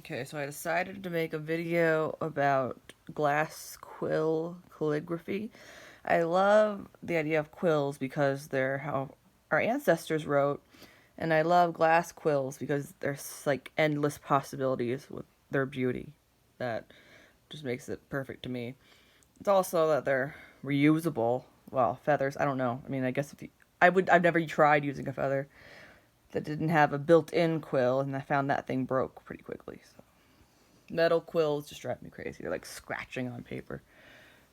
Okay, so I decided to make a video about glass quill calligraphy. I love the idea of quills because they're how our ancestors wrote, and I love glass quills because there's like endless possibilities with their beauty. That just makes it perfect to me. It's also that they're reusable. Well, feathers, I don't know. I mean, I guess if you, I've never tried using a feather that didn't have a built-in quill, and I found that thing broke pretty quickly. So metal quills just drive me crazy. They're like scratching on paper.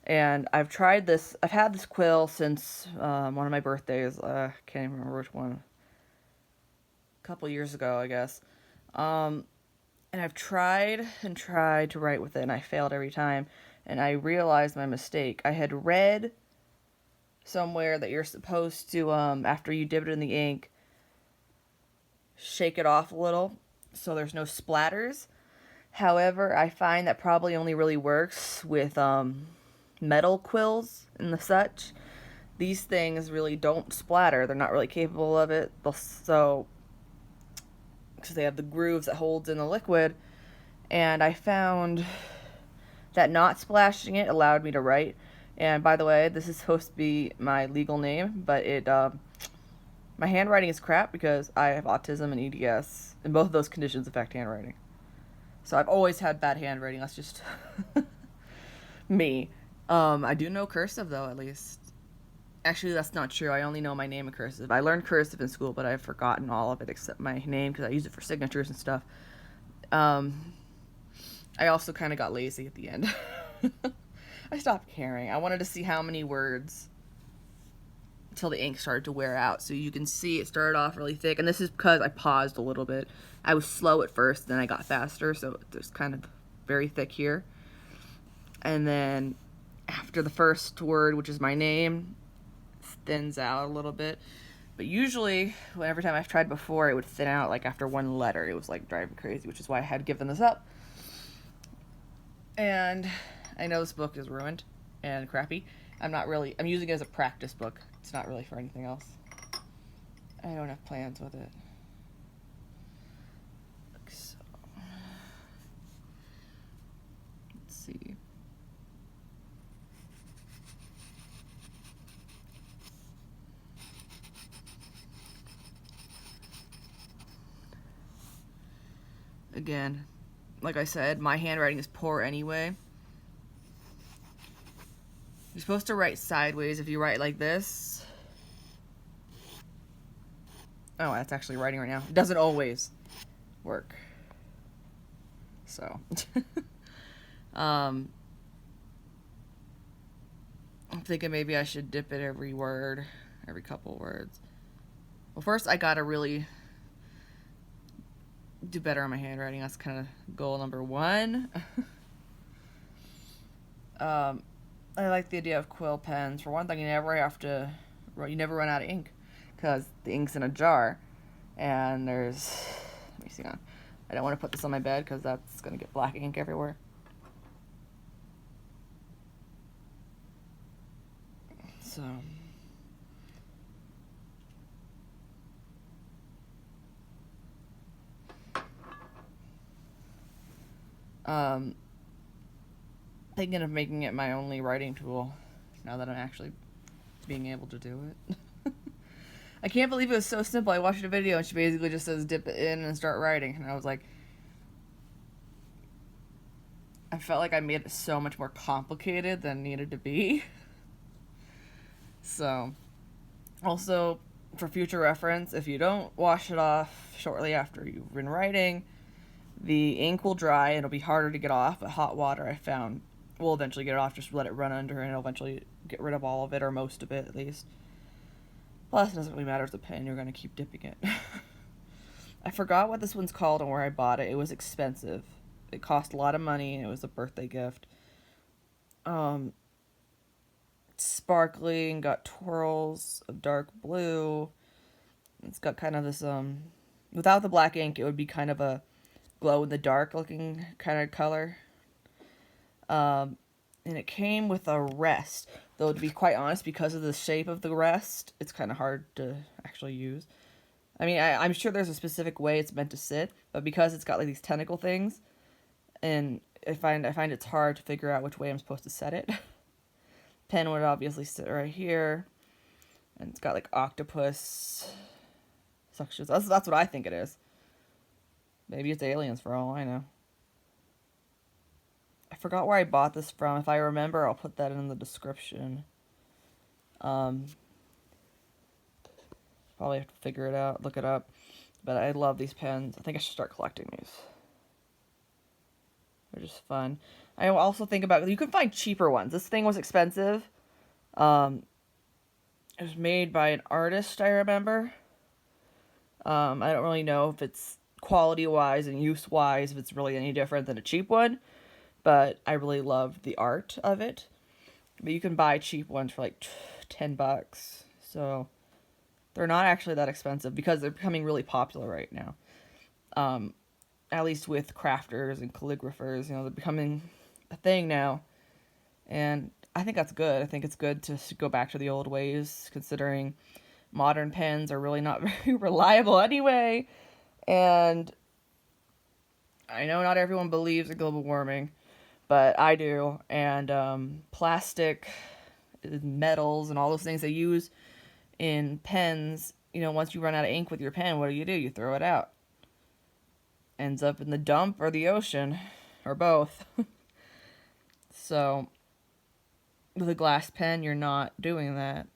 And I've tried this. I've had this quill since one of my birthdays. Can't even remember which one. A couple years ago, I guess. And I've tried and tried to write with it, and I failed every time. And I realized my mistake. I had read somewhere that you're supposed to, after you dip it in the ink, shake it off a little so there's no splatters. However, I find that probably only really works with metal quills and the such. These things really don't splatter. They're not really capable of it. So, because they have the grooves that holds in the liquid. And I found that not splashing it allowed me to write. And by the way, this is supposed to be my legal name, but my handwriting is crap because I have autism and EDS, and both of those conditions affect handwriting. So I've always had bad handwriting. That's just me. I do know cursive though, at least. Actually, that's not true. I only know my name in cursive. I learned cursive in school, but I've forgotten all of it except my name because I use it for signatures and stuff. I also kind of got lazy at the end. I stopped caring. I wanted to see how many words until the ink started to wear out. So you can see it started off really thick. And this is because I paused a little bit. I was slow at first, then I got faster. So it's kind of very thick here. And then after the first word, which is my name, it thins out a little bit. But usually, every time I've tried before, it would thin out like after one letter. It was like driving me crazy, which is why I had given this up. And I know this book is ruined and crappy. I'm using it as a practice book. It's not really for anything else. I don't have plans with it. So, let's see. Again, like I said, my handwriting is poor anyway. You're supposed to write sideways. If you write like this. Oh, that's actually writing right now. It doesn't always work. So. I'm thinking maybe I should dip it every word, every couple words. Well, first I gotta really do better on my handwriting. That's kind of goal number one. I like the idea of quill pens. For one thing, you never run out of ink because the ink's in a jar. And there's, let me see on. I don't want to put this on my bed because that's going to get black ink everywhere. So. Thinking of making it my only writing tool now that I'm actually being able to do it. I can't believe it was so simple. I watched a video and she basically just says dip it in and start writing, and I was like, I felt like I made it so much more complicated than it needed to be. So, also, for future reference, if you don't wash it off shortly after you've been writing, the ink will dry and it'll be harder to get off, but hot water, I found, will eventually get it off. Just let it run under and it'll eventually get rid of all of it, or most of it at least. Plus, it doesn't really matter if it's a pen, you're going to keep dipping it. I forgot what this one's called and where I bought it. It was expensive. It cost a lot of money and it was a birthday gift. It's sparkling, got twirls of dark blue. It's got kind of this, without the black ink, it would be kind of a glow in the dark looking kind of color. And it came with a rest, though to be quite honest, because of the shape of the rest, it's kind of hard to actually use. I mean, I'm sure there's a specific way it's meant to sit, but because it's got like these tentacle things, and I find it's hard to figure out which way I'm supposed to set it. Pen would obviously sit right here, and it's got like octopus suctions. That's what I think it is. Maybe it's aliens for all I know. I forgot where I bought this from. If I remember, I'll put that in the description. Um, Probably have to figure it out, look it up. But I love these pens. I think I should start collecting these. They're just fun. I also think about, you can find cheaper ones. This thing was expensive. It was made by an artist, I remember. I don't really know if it's quality-wise and use-wise, if it's really any different than a cheap one. But I really loved the art of it. But you can buy cheap ones for like $10. So they're not actually that expensive because they're becoming really popular right now. At least with crafters and calligraphers, they're becoming a thing now. And I think that's good. I think it's good to go back to the old ways, considering modern pens are really not very reliable anyway. And I know not everyone believes in global warming, but I do. And plastic, metals, and all those things they use in pens, once you run out of ink with your pen, what do? You throw it out. Ends up in the dump or the ocean, or both. So with a glass pen, you're not doing that.